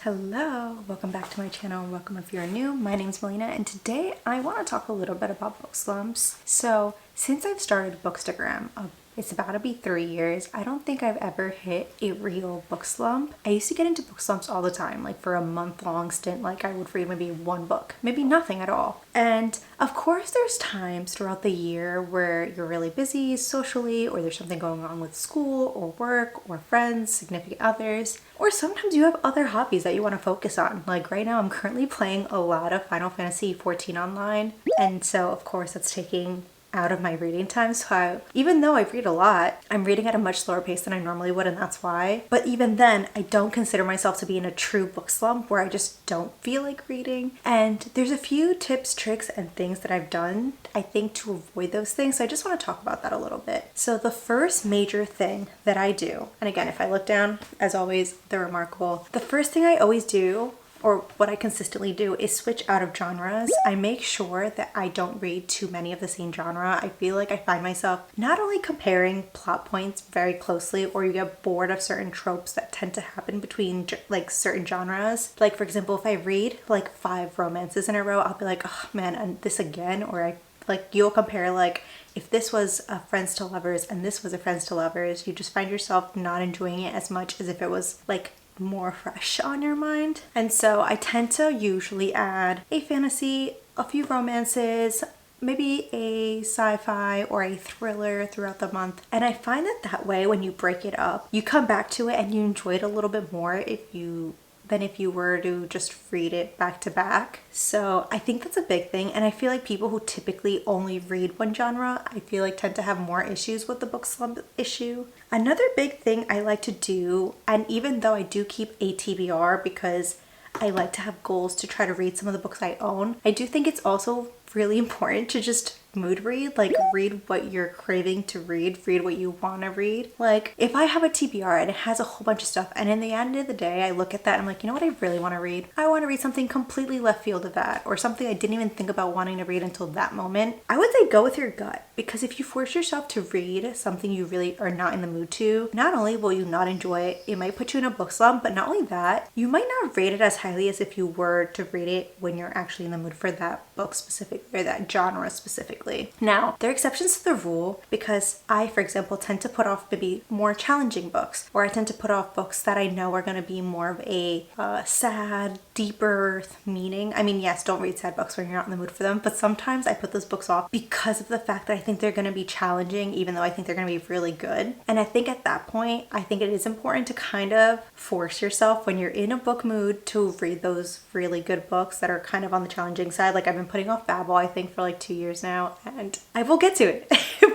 Hello, welcome back to my channel and welcome if you're new. My name's Melina and today I want to talk a little bit about book slumps. So since I've started Bookstagram, it's about to be 3 years, I don't think I've ever hit a real book slump. I used to get into book slumps all the time, like for a month-long stint, like I would read maybe one book, maybe nothing at all. And of course there's times throughout the year where you're really busy socially, or there's something going on with school or work or friends, significant others, or sometimes you have other hobbies that you want to focus on. Like right now I'm currently playing a lot of Final Fantasy 14 online, and so of course that's taking out of my reading time. So even though I read a lot, I'm reading at a much slower pace than I normally would, and that's why. But even then, I don't consider myself to be in a true book slump where I just don't feel like reading. And there's a few tips, tricks, and things that I've done, I think, to avoid those things. So I just want to talk about that a little bit. So the first major thing that I do, and again, if I look down, as always, they're remarkable. The first thing I always do, or what I consistently do, is switch out of genres. I make sure that I don't read too many of the same genre. I feel like I find myself not only comparing plot points very closely, or you get bored of certain tropes that tend to happen between like certain genres. Like for example, if I read like 5 romances in a row, I'll be like, oh man, and this again, or you'll compare, like if this was a friends to lovers and this was a friends to lovers, you just find yourself not enjoying it as much as if it was like more fresh on your mind. And so I tend to usually add a fantasy, a few romances, maybe a sci-fi or a thriller throughout the month. And I find that way when you break it up, you come back to it and you enjoy it a little bit more than if you were to just read it back to back. So I think that's a big thing, and I feel like people who typically only read one genre, I feel like tend to have more issues with the book slump issue. Another big thing I like to do, and even though I do keep a TBR because I like to have goals to try to read some of the books I own, I do think it's also really important to just mood read, like read what you're craving to read what you want to read. Like if I have a TBR and it has a whole bunch of stuff, and in the end of the day I look at that and I'm like, you know what I really want to read? I want to read something completely left field of that, or something I didn't even think about wanting to read until that moment. I would say go with your gut, because if you force yourself to read something you really are not in the mood to, not only will you not enjoy it, it might put you in a book slump, but not only that, you might not rate it as highly as if you were to read it when you're actually in the mood for that book specifically, or that genre specifically. Now, there are exceptions to the rule, because I, for example, tend to put off maybe more challenging books, or I tend to put off books that I know are going to be more of a sad, deeper meaning. I mean, yes, don't read sad books when you're not in the mood for them, but sometimes I put those books off because of the fact that I think they're going to be challenging, even though I think they're going to be really good. And I think at that point, I think it is important to kind of force yourself when you're in a book mood to read those really good books that are kind of on the challenging side. Like I've been putting off Babel, I think, for like 2 years now, and I will get to it.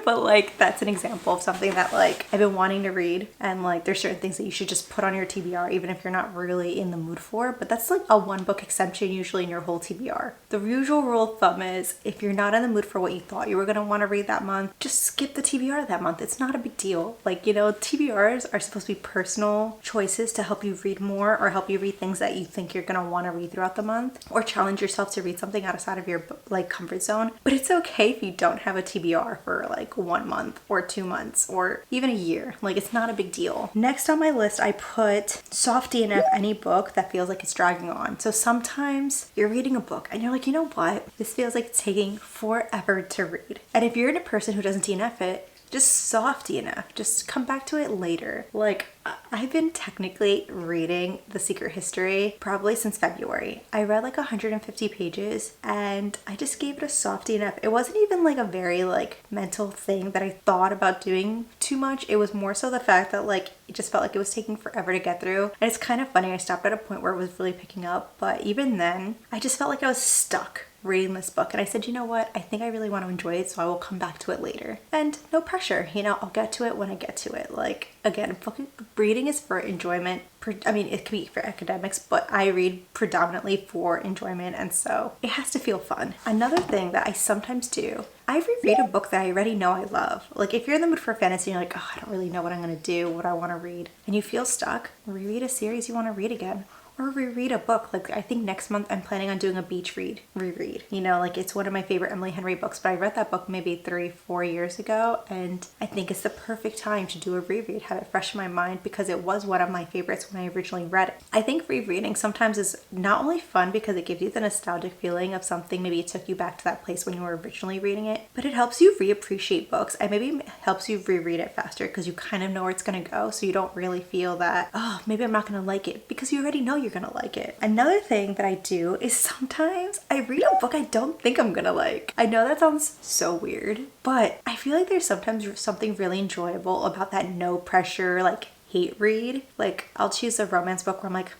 But like that's an example of something that like I've been wanting to read, and like there's certain things that you should just put on your TBR even if you're not really in the mood for, but that's like a 1 book exception usually in your whole TBR. The usual rule of thumb is if you're not in the mood for what you thought you were going to want to read that month, just skip the TBR that month. It's not a big deal. Like, you know, TBRs are supposed to be personal choices to help you read more, or help you read things that you think you're going to want to read throughout the month, or challenge yourself to read something outside of your like comfort zone. But it's okay if you don't have a TBR for like 1 month or 2 months or even a year. Like it's not a big deal. Next on my list, I put soft DNF any book that feels like it's dragging on. So sometimes you're reading a book and you're like, you know what? This feels like it's taking forever to read. And if you're a person who doesn't DNF it, just soft enough. Just come back to it later. Like I've been technically reading The Secret History probably since February. I read like 150 pages and I just gave it a soft enough. It wasn't even like a very like mental thing that I thought about doing too much. It was more so the fact that like it just felt like it was taking forever to get through. And it's kind of funny, I stopped at a point where it was really picking up, but even then I just felt like I was stuck reading this book, and I said, you know what, I think I really want to enjoy it, so I will come back to it later. And no pressure, you know, I'll get to it when I get to it. Like again, fucking reading is for enjoyment. I mean, it could be for academics, but I read predominantly for enjoyment, and so it has to feel fun. Another thing that I sometimes do, I reread a book that I already know I love. Like if you're in the mood for fantasy and you're like, oh, I don't really know what I'm gonna do, what I want to read, and you feel stuck, reread a series you want to read again. or reread a book. Like I think next month I'm planning on doing a beach reread. You know, like it's one of my favorite Emily Henry books, but I read that book maybe 3-4 years ago, and I think it's the perfect time to do a reread, have it fresh in my mind, because it was one of my favorites when I originally read it. I think rereading sometimes is not only fun because it gives you the nostalgic feeling of something, maybe it took you back to that place when you were originally reading it, but it helps you reappreciate books, and maybe helps you reread it faster because you kind of know where it's going to go, so you don't really feel that, oh, maybe I'm not going to like it, because you already know you're going to like it. Another thing that I do is sometimes I read a book I don't think I'm going to like. I know that sounds so weird, but I feel like there's sometimes something really enjoyable about that no pressure, like hate read. Like I'll choose a romance book where I'm like,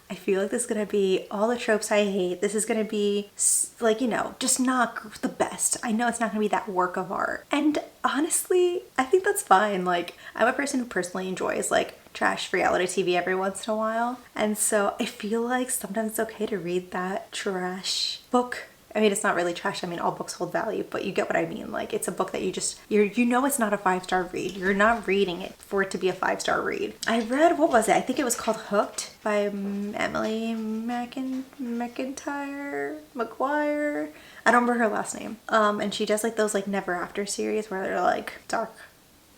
I feel like this is gonna be all the tropes I hate. This is gonna be like, you know, just not the best. I know it's not gonna be that work of art. And honestly, I think that's fine. Like I'm a person who personally enjoys like trash reality TV every once in a while. And so I feel like sometimes it's okay to read that trash book. I mean, it's not really trash. I mean, all books hold value, but you get what I mean. Like, it's a book that you know it's not a 5-star read. You're not reading it for it to be a 5-star read. I read, what was it? I think it was called Hooked by Emily McGuire. I don't remember her last name. And she does like those like Never After series where they're like dark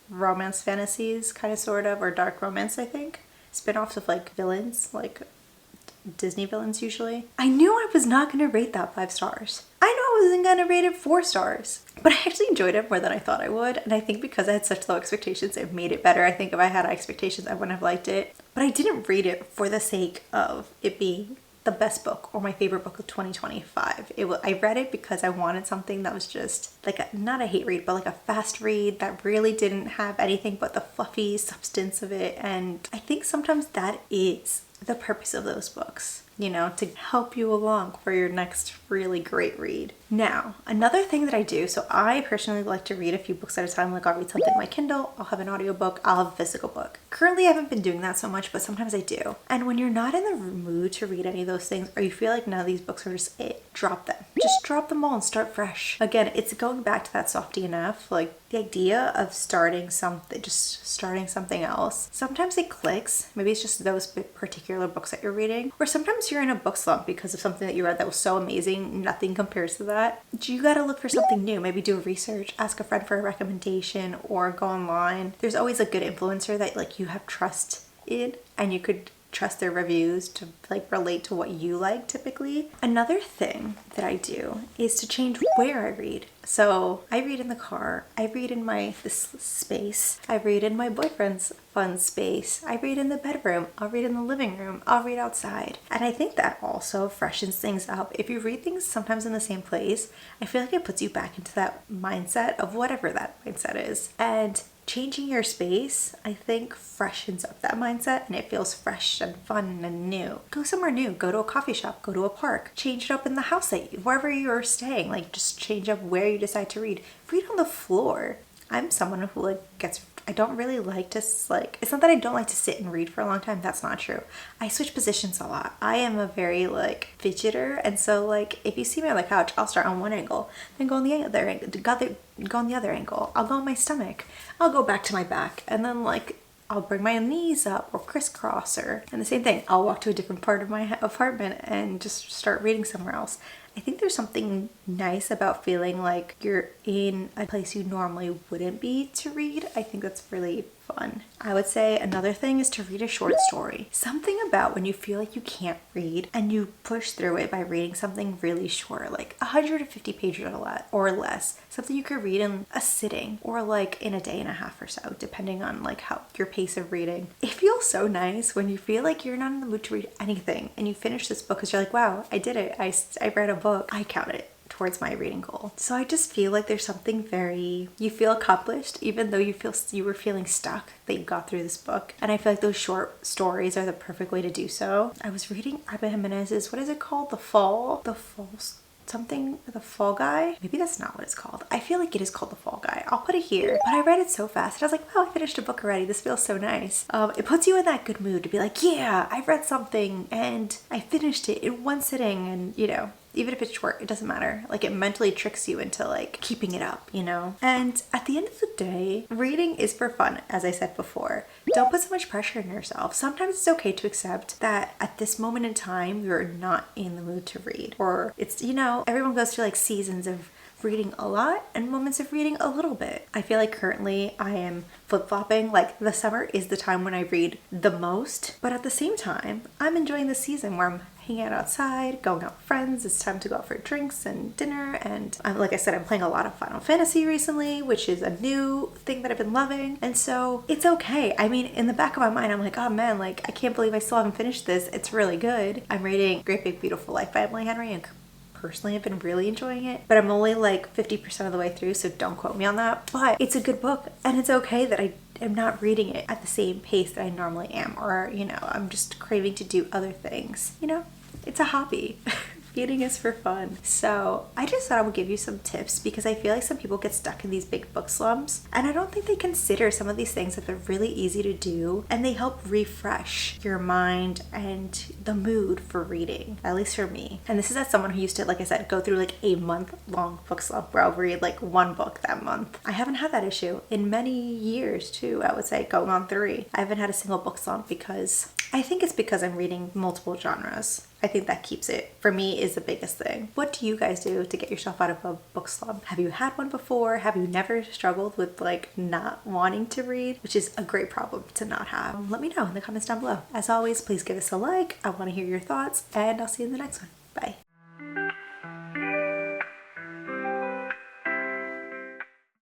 romance fantasies, kind of sort of, or dark romance, I think. Spin-offs of like villains, like Disney villains usually. I knew I was not going to rate that 5 stars. I know I wasn't going to rate it 4 stars, but I actually enjoyed it more than I thought I would. And I think because I had such low expectations, it made it better. I think if I had expectations, I wouldn't have liked it. But I didn't read it for the sake of it being the best book or my favorite book of 2025. I read it because I wanted something that was just like not a hate read, but like a fast read that really didn't have anything but the fluffy substance of it. And I think sometimes that is the purpose of those books, you know, to help you along for your next really great read. Now, another thing that I do, so I personally like to read a few books at a time. Like I'll read something on my Kindle, I'll have an audiobook, I'll have a physical book. Currently I haven't been doing that so much, but sometimes I do. And when you're not in the mood to read any of those things, or you feel like none of these books are just it, drop them. Just drop them all and start fresh. Again, it's going back to that soft DNF, like the idea of starting something else. Sometimes it clicks. Maybe it's just those particular books that you're reading, or sometimes you're in a book slump because of something that you read that was so amazing, nothing compares to that. You gotta look for something new. Maybe do research, ask a friend for a recommendation, or go online. There's always a good influencer that like you have trust in, and you could trust their reviews to like relate to what you like typically. Another thing that I do is to change where I read. So I read in the car, I read in this space, I read in my boyfriend's fun space, I read in the bedroom, I'll read in the living room, I'll read outside. And I think that also freshens things up. If you read things sometimes in the same place, I feel like it puts you back into that mindset of whatever that mindset is. And changing your space, I think, freshens up that mindset, and it feels fresh and fun and new. Go somewhere new. Go to a coffee shop. Go to a park. Change it up in the house wherever you're staying. Like, just change up where you decide to read. Read on the floor. I'm someone who I don't really like to it's not that I don't like to sit and read for a long time. That's not true. I switch positions a lot. I am a very fidgeter, and so if you see me on the couch, I'll start on one angle, then go on the other angle, go on the other angle. I'll go on my stomach. I'll go back to my back, and then I'll bring my knees up or crisscross and the same thing. I'll walk to a different part of my apartment and just start reading somewhere else. I think there's something nice about feeling like you're in a place you normally wouldn't be to read. I think that's really fun. I would say another thing is to read a short story. Something about when you feel like you can't read and you push through it by reading something really short, like 150 pages or less. Something you could read in a sitting or in a day and a half or so, depending on how your pace of reading. It feels so nice when you feel like you're not in the mood to read anything and you finish this book because you're like, wow, I did it. I read a book. I count it towards my reading goal. So I just feel like there's something you feel accomplished even though you were feeling stuck, that you got through this book. And I feel like those short stories are the perfect way to do so. I was reading Abba Jimenez's, what is it called? The Fall Guy? Maybe that's not what it's called. I feel like it is called The Fall Guy. I'll put it here. But I read it so fast and I was like, wow, I finished a book already. This feels so nice. It puts you in that good mood to be like, yeah, I read something and I finished it in one sitting, and Even if it's short, it doesn't matter. Like it mentally tricks you into like keeping it up, you know? And at the end of the day, reading is for fun, as I said before. Don't put so much pressure on yourself. Sometimes it's okay to accept that at this moment in time, you're not in the mood to read. Or it's, you know, everyone goes through like seasons of reading a lot and moments of reading a little bit. I feel like currently I am flip-flopping. Like the summer is the time when I read the most, but at the same time, I'm enjoying the season where I'm hanging out outside, going out with friends. It's time to go out for drinks and dinner. And like I said, I'm playing a lot of Final Fantasy recently, which is a new thing that I've been loving. And so it's okay. I mean, in the back of my mind, I'm like, oh man, like I can't believe I still haven't finished this. It's really good. I'm reading Great Big Beautiful Life by Emily Henry, and personally I've been really enjoying it, but I'm only like 50% of the way through, so don't quote me on that. But it's a good book, and it's okay that I am not reading it at the same pace that I normally am, or you know, I'm just craving to do other things. You know, it's a hobby. Reading is for fun. So I just thought I would give you some tips because I feel like some people get stuck in these big book slumps, and I don't think they consider some of these things that they're really easy to do, and they help refresh your mind and the mood for reading, at least for me. And this is as someone who used to, like I said, go through like a month-long book slump where I'll read like one book that month. I haven't had that issue in many years too. I would say going on 3. I haven't had a single book slump because I think it's because I'm reading multiple genres. I think that keeps it, for me, is the biggest thing. What do you guys do to get yourself out of a book slump? Have you had one before? Have you never struggled with like not wanting to read? Which is a great problem to not have. Let me know in the comments down below. As always, please give us a like. I want to hear your thoughts, and I'll see you in the next one.